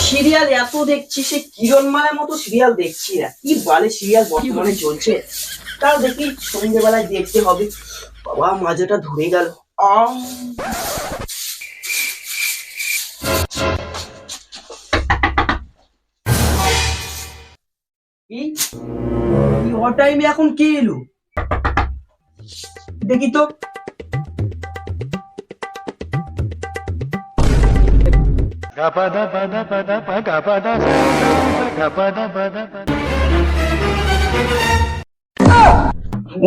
Serial এত দেখছি, সে কিরণমালার মতো সিরিয়াল দেখছি না। কি বালে সিরিয়াল বর্তমানে চলছে, তাও দেখি সন্ধ্যেবেলায় দেখতে হবে। বাবা মাজাটা ধরে গেল। টাইমে এখন কে এলো দেখি তো।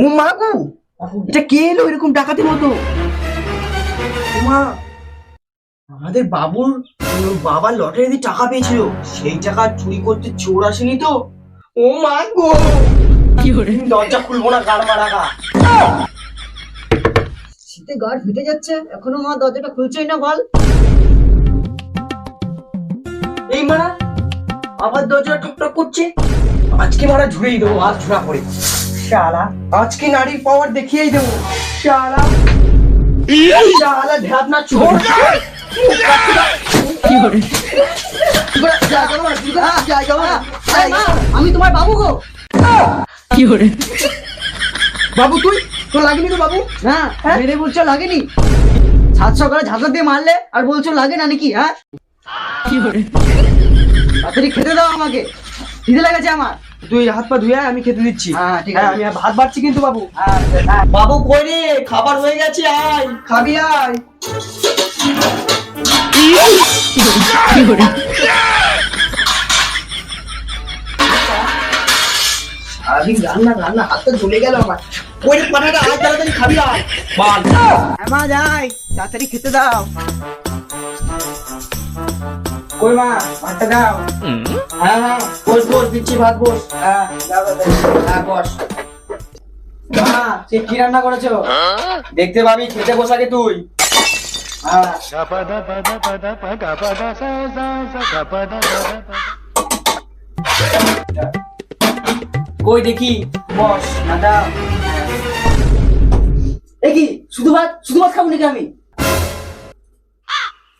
ও মাগু, এটা কে এলো এরকম ডাকাতির মতো? মা, আমাদের বাবার লটারিতে টাকা পেয়েছিল, সেই টাকা চুরি করতে চোর আসেনি তো? ও মা গো, দরজা খুলবো না, গাড় মারা গা। শীতে গাড় ফেটে যাচ্ছে, এখনো মা দরজাটা খুলছেই না বল। এই মা, আবার দরজা ঠকঠক করছে। আজকে মারা ঝুড়েই দেবো, হাত ঝুড়া করে। শালা, আজকে নারীর পাওয়ার দেখিয়েই দেবো। শালা শালা ঢাবনা চোর। আমি তোমার বাবু গো। বাবু তুই, তোর লাগেনি তো বাবু? হ্যাঁ, মেরে বলছো লাগেনি? সাত সকালে ঝাঁটা দিয়ে মারলে আর বলছো লাগে না নাকি? হ্যাঁ, তাড়াতাড়ি খেতে দাও আমাকে, খিদে লেগেছে আমার। তুই হাত পা ধুয়ে আয়, আমি খেতে দিচ্ছি। হ্যাঁ ঠিক হ্যাঁ, আছে। আমি ভাত বাড়ছি কিন্তু বাবু। হ্যাঁ, বাবু কই রে, খাবার হয়ে গেছে, আয় খাবি আয়। সারাদিন রান্না রান্না, হাতটা ঝুলে গেল আমার। কই রে পানাটা, আয় তাড়াতাড়ি খাবি আয়। বাল মা যাই, তাড়াতাড়ি খেতে দাও। কই মা, ভাতটা দাও। হ্যাঁ হ্যাঁ, বস বস, দিচ্ছি ভাত, বস। হ্যাঁ দাও দাও, হ্যাঁ বস। মা, সে কি রান্না করেছো? দেখতে পাবি, খেতে বস আগে তুই। হ্যাঁ কই দেখি, বস। দাও। দেখি, শুধু ভাত খাবো নাকি আমি?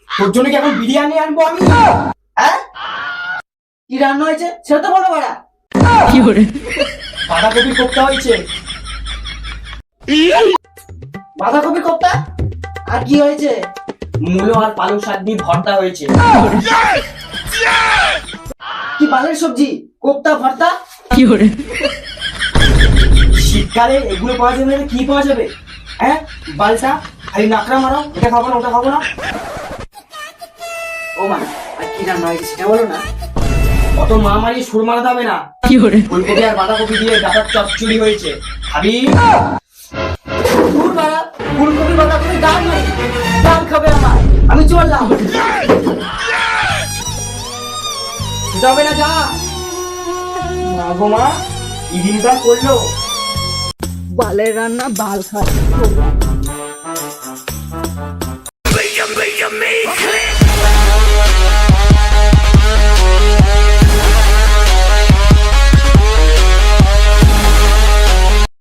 তোর জন্য কি এখন বিরিয়ানি আনবো আমি? হ্যাঁ, কি রান্না হয়েছে সেটা তো বলো বাড়া। বাঁধাকপির কোপ্তা হয়েছে। বাঁধাকপির কোপ্তা? আর কি হয়েছে? মূলো আর পালং শাক দিয়ে ভর্তা হয়েছে। কি বালের সবজি, কোপ্তা ভর্তা? শীতকালে এগুলো পাওয়া যাবে না, কি পাওয়া যাবে? হ্যাঁ বালটা খালি নাকড়া মারো, এটা খাবো না ওটা খাবো না। ও মা, আর কি রান্না হয়েছে সেটা বলো না। অত মা মারি সুর মারাতে হবে না। ফুলকপি আর বাঁধাকপি দিয়ে ডাটার চচ্চড়ি হয়েছে, খাবি? ফুলকপি বাঁধাকপি ডাল নাই, ডাল খাবে আমার। আমি চললাম, যাবে না, যা। মা গো মা, এই দিনটা করলো। বালের রান্না বাল খায়।